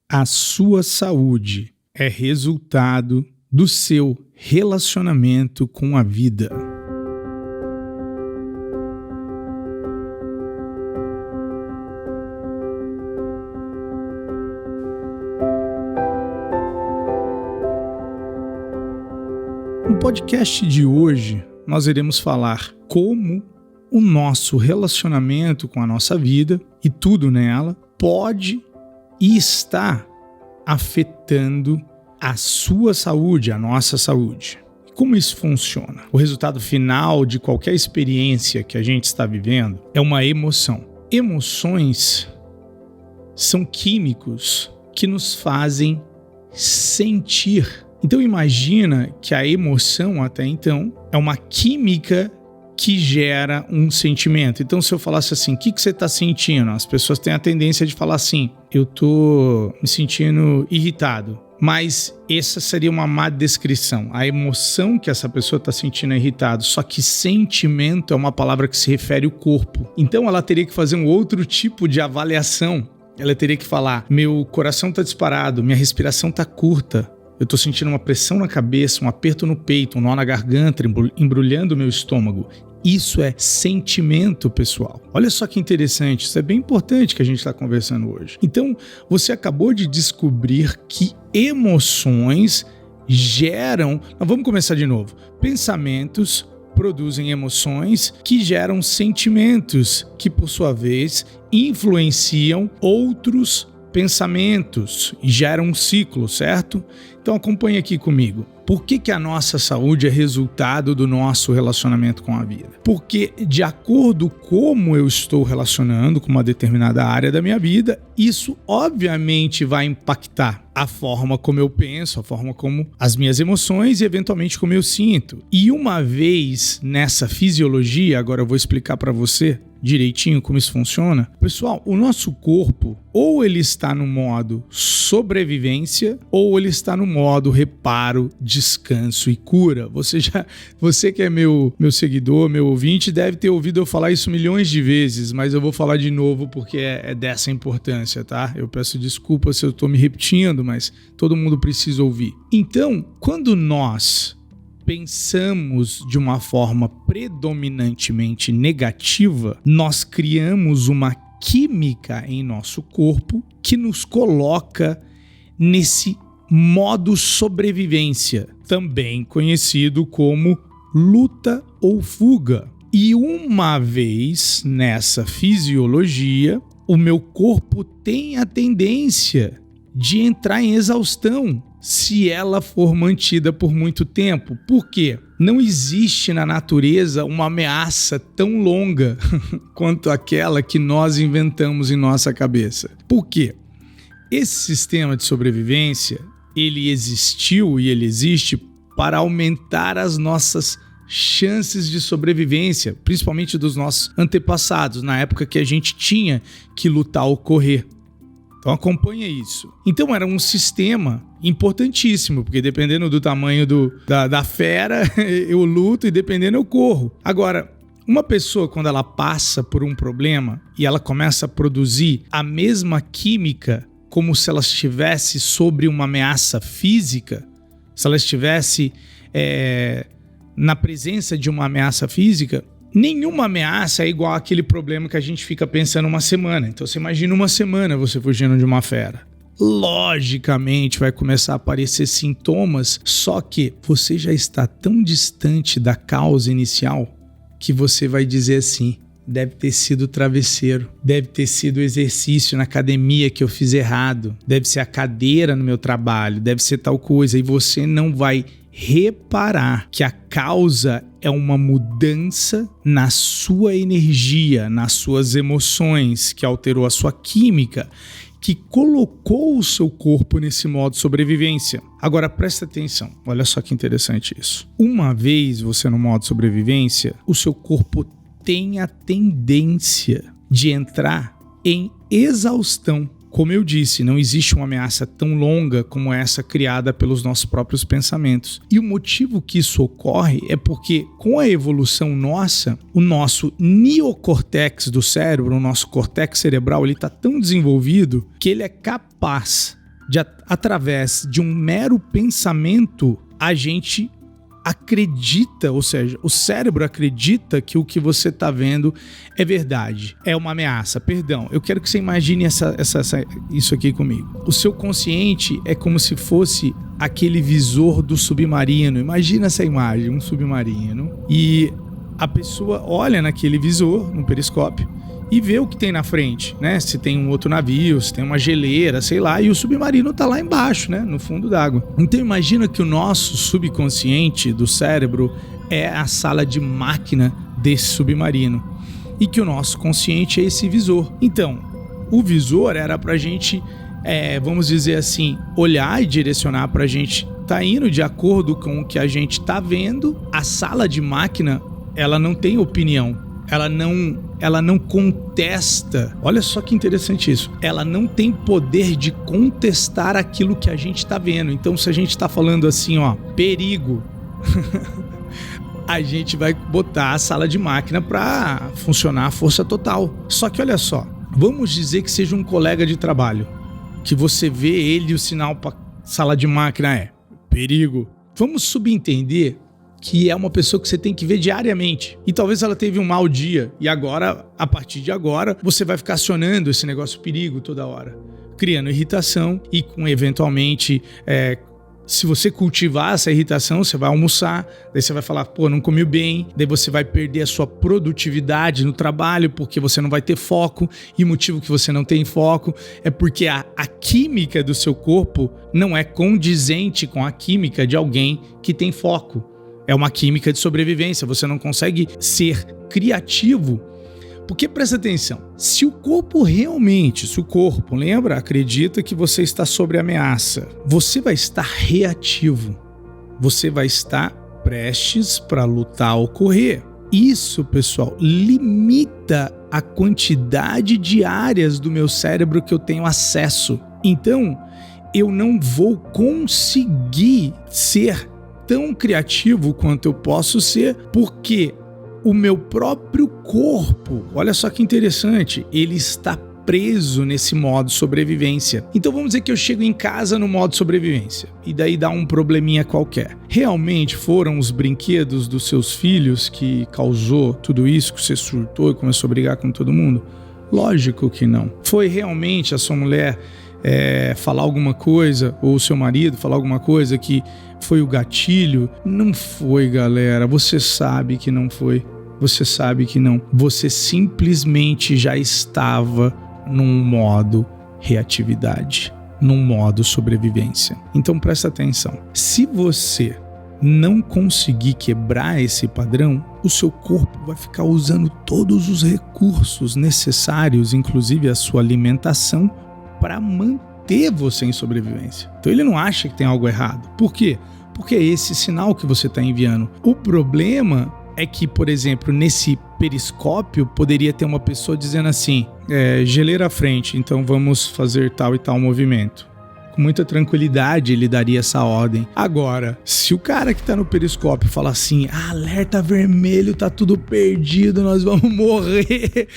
A sua saúde é resultado do seu relacionamento com a vida. No podcast de hoje, nós iremos falar como o nosso relacionamento com a nossa vida e tudo nela pode e está afetando a sua saúde, a nossa saúde. Como isso funciona? O resultado final de qualquer experiência que a gente está vivendo é uma emoção. Emoções são químicos que nos fazem sentir. Então imagina que a emoção até então é uma química que gera um sentimento. Então se eu falasse assim, o que você está sentindo? As pessoas têm a tendência de falar assim, eu estou me sentindo irritado. Mas essa seria uma má descrição. A emoção que essa pessoa está sentindo é irritado, só que sentimento é uma palavra que se refere ao corpo. Então ela teria que fazer um outro tipo de avaliação. Ela teria que falar, meu coração está disparado, minha respiração está curta, eu estou sentindo uma pressão na cabeça, um aperto no peito, um nó na garganta, embrulhando o meu estômago. Isso é sentimento, pessoal. Olha só que interessante, isso é bem importante que a gente está conversando hoje. Então, você acabou de descobrir que emoções geram... Vamos começar de novo. Pensamentos produzem emoções que geram sentimentos, que por sua vez influenciam outros pensamentos e geram um ciclo, certo? Então acompanhe aqui comigo. Por que a nossa saúde é resultado do nosso relacionamento com a vida? Porque de acordo com como eu estou relacionando com uma determinada área da minha vida, isso obviamente vai impactar a forma como eu penso, a forma como as minhas emoções e eventualmente como eu sinto. E uma vez nessa fisiologia, agora eu vou explicar para você direitinho como isso funciona. Pessoal, o nosso corpo ou ele está no modo sobrevivência ou ele está no modo reparo, descanso e cura. Você que é meu seguidor, meu ouvinte, deve ter ouvido eu falar isso milhões de vezes, mas eu vou falar de novo porque é dessa importância, tá? Eu peço desculpa se eu estou me repetindo, mas todo mundo precisa ouvir. Então, quando nós pensamos de uma forma predominantemente negativa, nós criamos uma química em nosso corpo que nos coloca nesse modo sobrevivência, também conhecido como luta ou fuga. E uma vez nessa fisiologia, o meu corpo tem a tendência de entrar em exaustão se ela for mantida por muito tempo. Por quê? Não existe na natureza uma ameaça tão longa quanto aquela que nós inventamos em nossa cabeça. Por quê? Esse sistema de sobrevivência, ele existiu e ele existe para aumentar as nossas chances de sobrevivência, principalmente dos nossos antepassados, na época que a gente tinha que lutar ou correr. Então acompanha isso. Então era um sistema importantíssimo, porque dependendo do tamanho da fera, eu luto e dependendo eu corro. Agora, uma pessoa quando ela passa por um problema e ela começa a produzir a mesma química como se ela estivesse sobre uma ameaça física, se ela estivesse na presença de uma ameaça física, nenhuma ameaça é igual àquele problema que a gente fica pensando uma semana. Então você imagina uma semana você fugindo de uma fera. Logicamente vai começar a aparecer sintomas, só que você já está tão distante da causa inicial que você vai dizer assim, deve ter sido o travesseiro, deve ter sido o exercício na academia que eu fiz errado, deve ser a cadeira no meu trabalho, deve ser tal coisa, e você não vai reparar que a causa é uma mudança na sua energia, nas suas emoções, que alterou a sua química, que colocou o seu corpo nesse modo de sobrevivência. Agora presta atenção, olha só que interessante isso. Uma vez você no modo de sobrevivência, o seu corpo tem a tendência de entrar em exaustão. Como eu disse, não existe uma ameaça tão longa como essa criada pelos nossos próprios pensamentos. E o motivo que isso ocorre é porque, com a evolução nossa, o nosso neocórtex do cérebro, o nosso córtex cerebral, ele está tão desenvolvido que ele é capaz através de um mero pensamento, a gente acredita, ou seja, o cérebro acredita que o que você está vendo é verdade, é uma ameaça. Perdão, eu quero que você imagine isso aqui comigo. O seu consciente é como se fosse aquele visor do submarino. Imagina essa imagem, um submarino, e a pessoa olha naquele visor, no periscópio, e vê o que tem na frente, né? Se tem um outro navio, se tem uma geleira, sei lá, e o submarino tá lá embaixo, né? No fundo d'água. Então imagina que o nosso subconsciente do cérebro é a sala de máquina desse submarino e que o nosso consciente é esse visor. Então, o visor era pra gente, vamos dizer assim, olhar e direcionar pra gente tá indo de acordo com o que a gente tá vendo. A sala de máquina, ela não tem opinião. Ela não contesta. Olha só que interessante isso. Ela não tem poder de contestar aquilo que a gente está vendo. Então, se a gente está falando assim, ó, perigo, a gente vai botar a sala de máquina para funcionar à força total. Só que olha só, vamos dizer que seja um colega de trabalho, que você vê ele e o sinal para sala de máquina é perigo. Vamos subentender que é uma pessoa que você tem que ver diariamente. E talvez ela teve um mau dia. E agora, a partir de agora, você vai ficar acionando esse negócio perigo toda hora, criando irritação e com eventualmente... se você cultivar essa irritação, você vai almoçar, daí você vai falar, pô, não comi bem, daí você vai perder a sua produtividade no trabalho porque você não vai ter foco, e o motivo que você não tem foco é porque a química do seu corpo não é condizente com a química de alguém que tem foco. É uma química de sobrevivência, você não consegue ser criativo. Porque presta atenção, se o corpo, acredita que você está sob ameaça, você vai estar reativo, você vai estar prestes para lutar ou correr. Isso, pessoal, limita a quantidade de áreas do meu cérebro que eu tenho acesso. Então, eu não vou conseguir ser tão criativo quanto eu posso ser, porque o meu próprio corpo, olha só que interessante, ele está preso nesse modo sobrevivência. Então vamos dizer que eu chego em casa no modo sobrevivência e daí dá um probleminha qualquer. Realmente foram os brinquedos dos seus filhos que causou tudo isso, que você surtou e começou a brigar com todo mundo? Lógico que não. Foi realmente a sua mulher falar alguma coisa, ou o seu marido falar alguma coisa que foi o gatilho? Não foi, galera. Você sabe que não foi. Você sabe que não. Você simplesmente já estava num modo reatividade, num modo sobrevivência. Então presta atenção. Se você não conseguir quebrar esse padrão, o seu corpo vai ficar usando todos os recursos necessários, inclusive a sua alimentação, para manter você em sobrevivência. Então ele não acha que tem algo errado. Por quê? Porque é esse sinal que você está enviando. O problema é que, por exemplo, nesse periscópio poderia ter uma pessoa dizendo assim, geleira à frente, então vamos fazer tal e tal movimento. Com muita tranquilidade ele daria essa ordem. Agora, se o cara que tá no periscópio fala assim, alerta vermelho, tá tudo perdido, nós vamos morrer,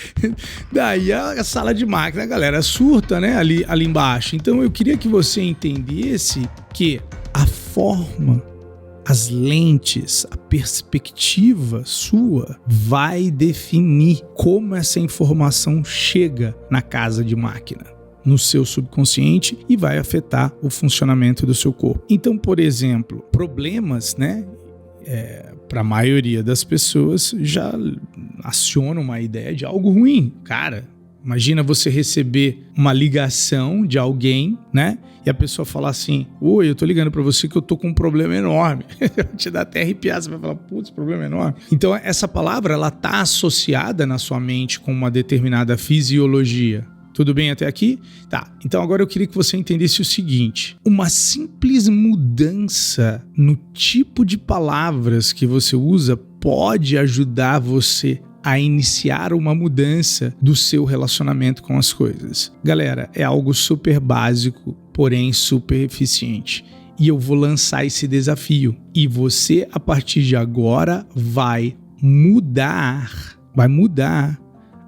daí a sala de máquina, a galera surta, né, ali embaixo. Então eu queria que você entendesse que a forma, as lentes, a perspectiva sua vai definir como essa informação chega na casa de máquina, no seu subconsciente, e vai afetar o funcionamento do seu corpo. Então, por exemplo, problemas, né, para a maioria das pessoas já acionam uma ideia de algo ruim. Cara, imagina você receber uma ligação de alguém, né, e a pessoa falar assim, oi, eu tô ligando para você que eu tô com um problema enorme. Te dá até arrepiar, você vai falar, putz, problema enorme. Então, essa palavra, ela tá associada na sua mente com uma determinada fisiologia. Tudo bem até aqui? Tá, então agora eu queria que você entendesse o seguinte, uma simples mudança no tipo de palavras que você usa pode ajudar você a iniciar uma mudança do seu relacionamento com as coisas. Galera, é algo super básico, porém super eficiente. E eu vou lançar esse desafio. E você, a partir de agora, vai mudar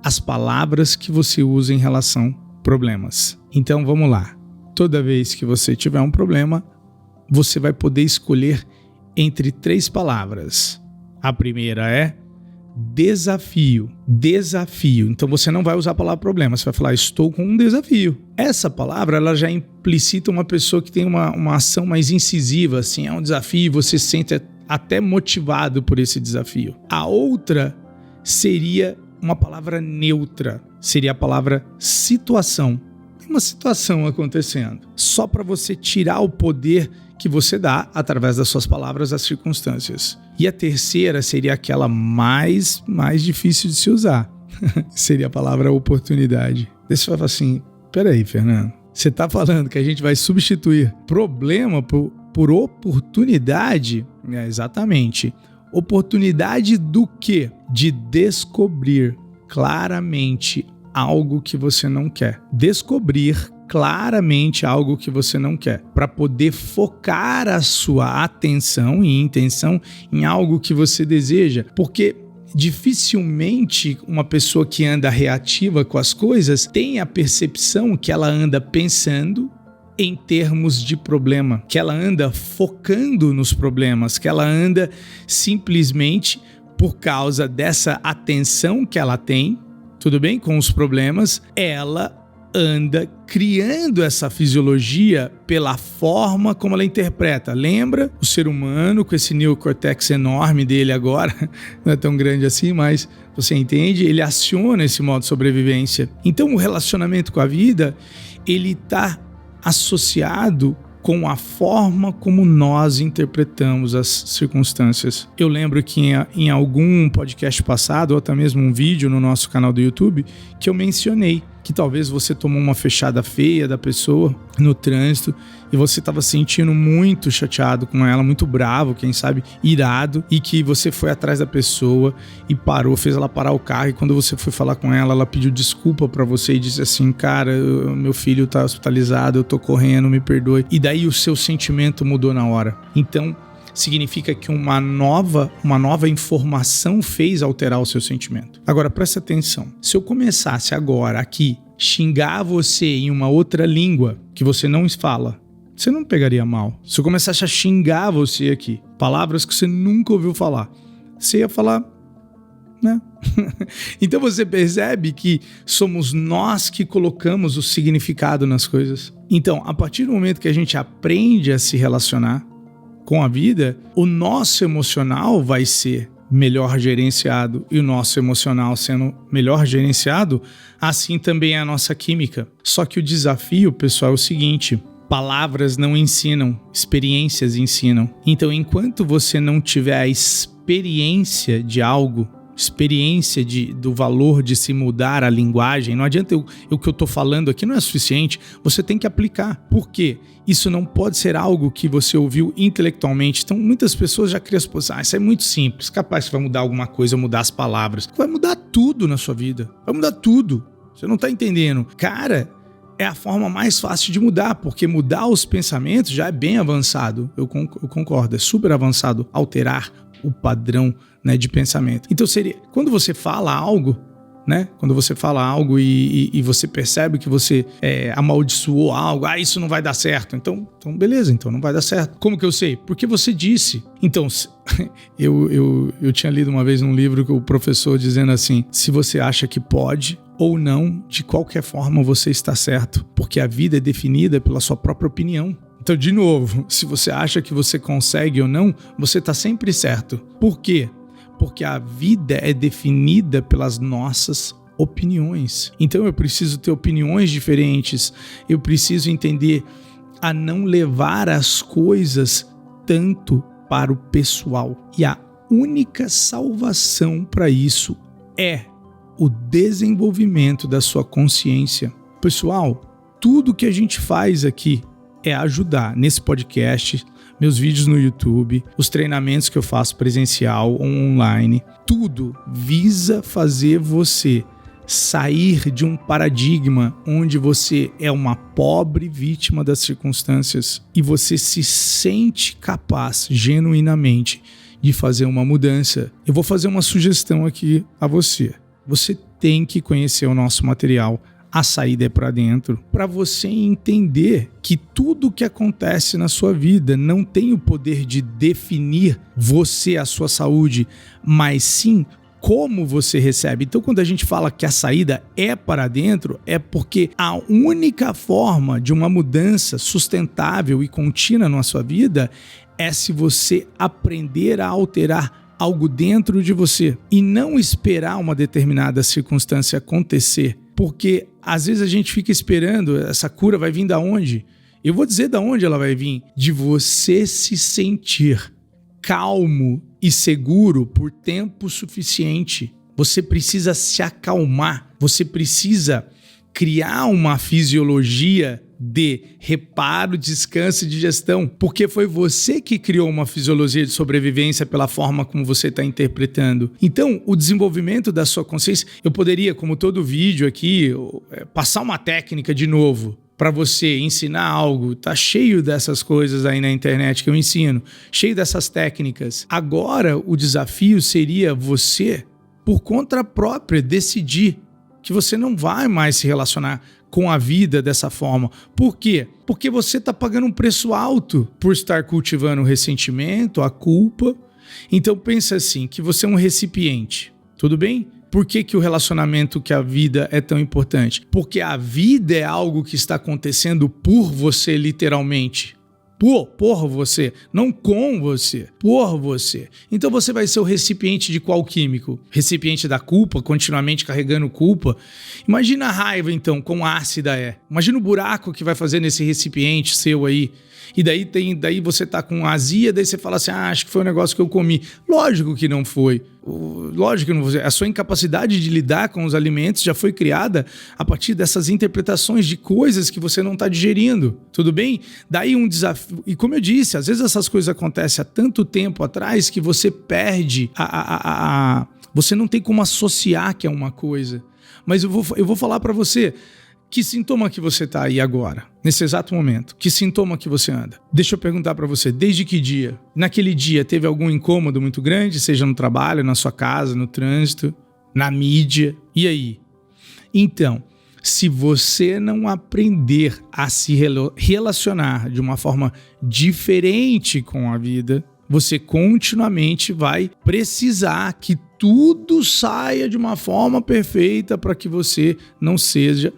as palavras que você usa em relação a problemas. Então vamos lá. toda vez que você tiver um problema, você vai poder escolher entre 3 palavras. A primeira é desafio. Desafio. Então você não vai usar a palavra problema, você vai falar estou com um desafio. Essa palavra ela já implicita uma pessoa que tem uma ação mais incisiva, assim, é um desafio e você se sente até motivado por esse desafio. A outra seria uma palavra neutra, seria a palavra situação. Tem uma situação acontecendo, só para você tirar o poder que você dá através das suas palavras às circunstâncias. E a terceira seria aquela mais difícil de se usar. Seria a palavra oportunidade. Daí você vai falar assim, peraí, Fernando, você está falando que a gente vai substituir problema por oportunidade? É, exatamente. Oportunidade do quê? De descobrir claramente algo que você não quer. Descobrir claramente algo que você não quer, para poder focar a sua atenção e intenção em algo que você deseja, porque dificilmente uma pessoa que anda reativa com as coisas tem a percepção que ela anda pensando em termos de problema, que ela anda focando nos problemas, que ela anda simplesmente por causa dessa atenção que ela tem, tudo bem, com os problemas, ela anda criando essa fisiologia pela forma como ela interpreta. Lembra? O ser humano com esse neocórtex enorme dele agora, não é tão grande assim, mas você entende? Ele aciona esse modo de sobrevivência. Então o relacionamento com a vida, ele está associado com a forma como nós interpretamos as circunstâncias. Eu lembro que em algum podcast passado, ou até mesmo um vídeo no nosso canal do YouTube, que eu mencionei que talvez você tomou uma fechada feia da pessoa no trânsito e você estava se sentindo muito chateado com ela, muito bravo, quem sabe irado, e que você foi atrás da pessoa e parou, fez ela parar o carro, e quando você foi falar com ela, ela pediu desculpa pra você e disse assim, cara, meu filho tá hospitalizado, eu tô correndo, me perdoe. E daí o seu sentimento mudou na hora. Então significa que uma nova informação fez alterar o seu sentimento. Agora, presta atenção. Se eu começasse agora aqui xingar você em uma outra língua que você não fala, você não pegaria mal. Se eu começasse a xingar você aqui, palavras que você nunca ouviu falar, você ia falar, né? Então você percebe que somos nós que colocamos o significado nas coisas. Então, a partir do momento que a gente aprende a se relacionar com a vida, o nosso emocional vai ser melhor gerenciado, e o nosso emocional sendo melhor gerenciado, assim também é a nossa química. Só que o desafio, pessoal, é o seguinte: palavras não ensinam, experiências ensinam. Então, enquanto você não tiver a experiência de algo, experiência do valor de se mudar a linguagem, não adianta o que eu estou falando aqui não é suficiente, você tem que aplicar. Por quê? Isso não pode ser algo que você ouviu intelectualmente. Então muitas pessoas já criam a suposição, isso é muito simples, capaz que vai mudar alguma coisa, mudar as palavras. Vai mudar tudo na sua vida, vai mudar tudo. Você não está entendendo. Cara, é a forma mais fácil de mudar, porque mudar os pensamentos já é bem avançado. Eu concordo, é super avançado alterar o padrão, né, de pensamento. Então seria, quando você fala algo, né, quando você fala algo e você percebe que você amaldiçoou algo, isso não vai dar certo, então beleza, então não vai dar certo. Como que eu sei? Porque você disse. Então, eu tinha lido uma vez num livro que o professor dizendo assim, se você acha que pode ou não, de qualquer forma você está certo, porque a vida é definida pela sua própria opinião. Então, de novo, se você acha que você consegue ou não, você está sempre certo. Por quê? Porque a vida é definida pelas nossas opiniões. Então, eu preciso ter opiniões diferentes. Eu preciso entender a não levar as coisas tanto para o pessoal. E a única salvação para isso é o desenvolvimento da sua consciência. Pessoal, tudo que a gente faz aqui é ajudar nesse podcast, meus vídeos no YouTube, os treinamentos que eu faço presencial ou online, tudo visa fazer você sair de um paradigma onde você é uma pobre vítima das circunstâncias e você se sente capaz, genuinamente, de fazer uma mudança. Eu vou fazer uma sugestão aqui a você. Você tem que conhecer o nosso material a saída é para dentro, para você entender que tudo que acontece na sua vida não tem o poder de definir você, a sua saúde, mas sim como você recebe. Então, quando a gente fala que a saída é para dentro, é porque a única forma de uma mudança sustentável e contínua na sua vida é se você aprender a alterar algo dentro de você e não esperar uma determinada circunstância acontecer. Porque às vezes a gente fica esperando, essa cura vai vir da onde? Eu vou dizer da onde ela vai vir. De você se sentir calmo e seguro por tempo suficiente. Você precisa se acalmar. Você precisa criar uma fisiologia de reparo, descanso e digestão, porque foi você que criou uma fisiologia de sobrevivência pela forma como você está interpretando. Então, o desenvolvimento da sua consciência, eu poderia, como todo vídeo aqui, passar uma técnica de novo para você ensinar algo. Tá cheio dessas coisas aí na internet que eu ensino, cheio dessas técnicas. Agora, o desafio seria você, por conta própria, decidir que você não vai mais se relacionar com a vida dessa forma. Por quê? Porque você está pagando um preço alto por estar cultivando o ressentimento, a culpa. Então pensa assim, que você é um recipiente, tudo bem? Por que o relacionamento, que a vida é tão importante? Porque a vida é algo que está acontecendo por você, literalmente. Por você, não com você, por você. Então você vai ser o recipiente de qual químico? Recipiente da culpa, continuamente carregando culpa. Imagina a raiva, então, quão ácida é. Imagina o buraco que vai fazer nesse recipiente seu aí. E daí você tá com azia, daí você fala assim, acho que foi um negócio que eu comi. Lógico que não foi. Lógico que não foi. A sua incapacidade de lidar com os alimentos já foi criada a partir dessas interpretações de coisas que você não está digerindo. Tudo bem? Daí um desafio. E como eu disse, às vezes essas coisas acontecem há tanto tempo atrás que você perde você não tem como associar que é uma coisa. Mas eu vou falar para você. Que sintoma que você está aí agora, nesse exato momento? Que sintoma que você anda? Deixa eu perguntar para você, desde que dia? Naquele dia teve algum incômodo muito grande, seja no trabalho, na sua casa, no trânsito, na mídia? E aí? Então, se você não aprender a se relacionar de uma forma diferente com a vida, você continuamente vai precisar que tudo saia de uma forma perfeita para que você não seja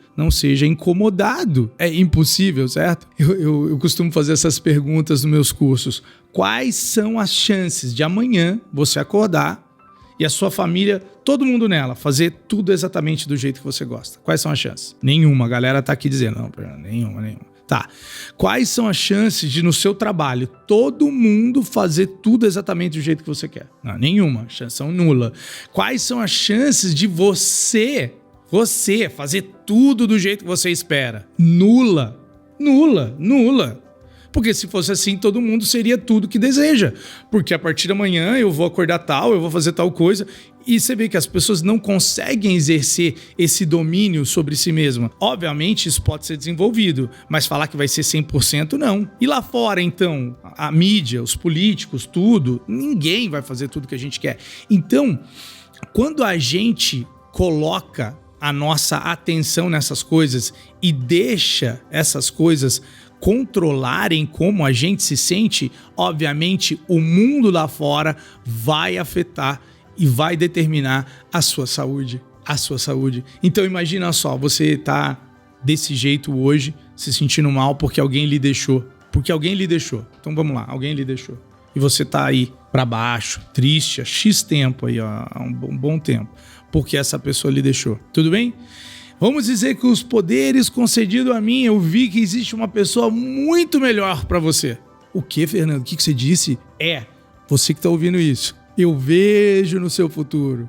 incomodado. É impossível, certo? Eu costumo fazer essas perguntas nos meus cursos. Quais são as chances de amanhã você acordar e a sua família, todo mundo nela, fazer tudo exatamente do jeito que você gosta? Quais são as chances? Nenhuma. A galera tá aqui dizendo, não, nenhuma. Tá. Quais são as chances de, no seu trabalho, todo mundo fazer tudo exatamente do jeito que você quer? Não, nenhuma. Chance nula. Quais são as chances de você fazer tudo do jeito que você espera? Nula. Porque se fosse assim, todo mundo seria tudo que deseja. Porque a partir da manhã eu vou acordar tal, eu vou fazer tal coisa. E você vê que as pessoas não conseguem exercer esse domínio sobre si mesma. Obviamente isso pode ser desenvolvido, mas falar que vai ser 100% não. E lá fora, então, a mídia, os políticos, tudo, ninguém vai fazer tudo que a gente quer. Então, quando a gente coloca a nossa atenção nessas coisas e deixa essas coisas controlarem como a gente se sente, obviamente o mundo lá fora vai afetar e vai determinar a sua saúde. Então imagina só, você tá desse jeito hoje, se sentindo mal porque alguém lhe deixou. Então vamos lá, alguém lhe deixou. E você tá aí pra baixo, triste, há X tempo aí, ó, há um bom tempo, porque essa pessoa lhe deixou. Tudo bem? Vamos dizer que os poderes concedidos a mim, eu vi que existe uma pessoa muito melhor pra você. O que, Fernando? O que você disse? Você que tá ouvindo isso. Eu vejo no seu futuro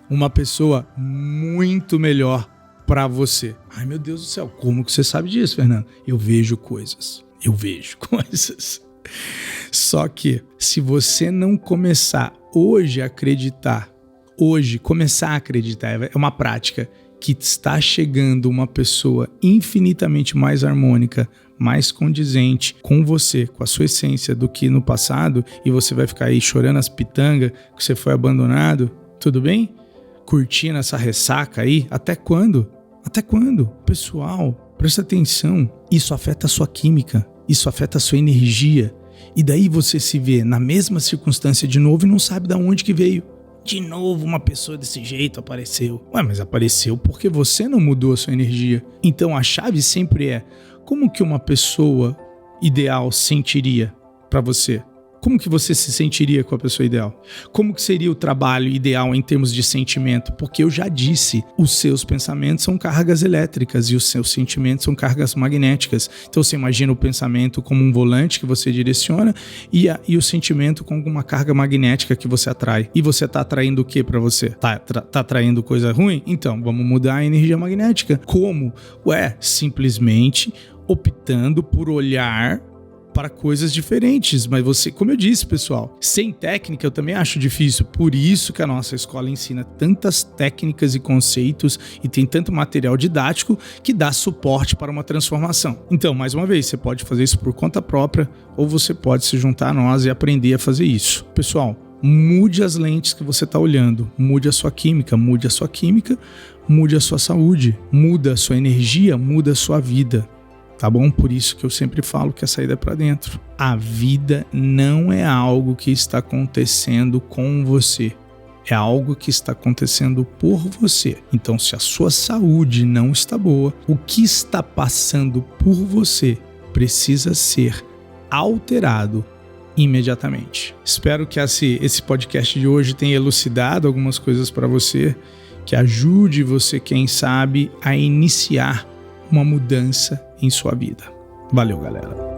uma pessoa muito melhor pra você. Ai, meu Deus do céu, como que você sabe disso, Fernando? Eu vejo coisas. Só que, se você não começar hoje a acreditar, é uma prática, que está chegando uma pessoa infinitamente mais harmônica, mais condizente com você, com a sua essência do que no passado, e você vai ficar aí chorando as pitangas que você foi abandonado, tudo bem? Curtindo essa ressaca aí, até quando? Até quando? Pessoal, presta atenção. Isso afeta a sua química, isso afeta a sua energia. E daí você se vê na mesma circunstância de novo e não sabe de onde que veio. De novo uma pessoa desse jeito apareceu. Ué, mas apareceu porque você não mudou a sua energia. Então a chave sempre é: como que uma pessoa ideal sentiria para você? Como que você se sentiria com a pessoa ideal? Como que seria o trabalho ideal em termos de sentimento? Porque eu já disse, os seus pensamentos são cargas elétricas e os seus sentimentos são cargas magnéticas. Então você imagina o pensamento como um volante que você direciona e o sentimento como uma carga magnética que você atrai. E você tá atraindo o que para você? Tá atraindo coisa ruim? Então, vamos mudar a energia magnética. Como? Simplesmente optando por olhar para coisas diferentes, mas você, como eu disse, pessoal, sem técnica eu também acho difícil, por isso que a nossa escola ensina tantas técnicas e conceitos e tem tanto material didático que dá suporte para uma transformação. Então, mais uma vez, você pode fazer isso por conta própria ou você pode se juntar a nós e aprender a fazer isso. Pessoal, mude as lentes que você está olhando, mude a sua química, mude a sua saúde, muda a sua energia, muda a sua vida. Tá bom? Por isso que eu sempre falo que a saída é para dentro. A vida não é algo que está acontecendo com você. É algo que está acontecendo por você. Então, se a sua saúde não está boa, o que está passando por você precisa ser alterado imediatamente. Espero que esse podcast de hoje tenha elucidado algumas coisas para você, que ajude você, quem sabe, a iniciar uma mudança em sua vida. Valeu, galera!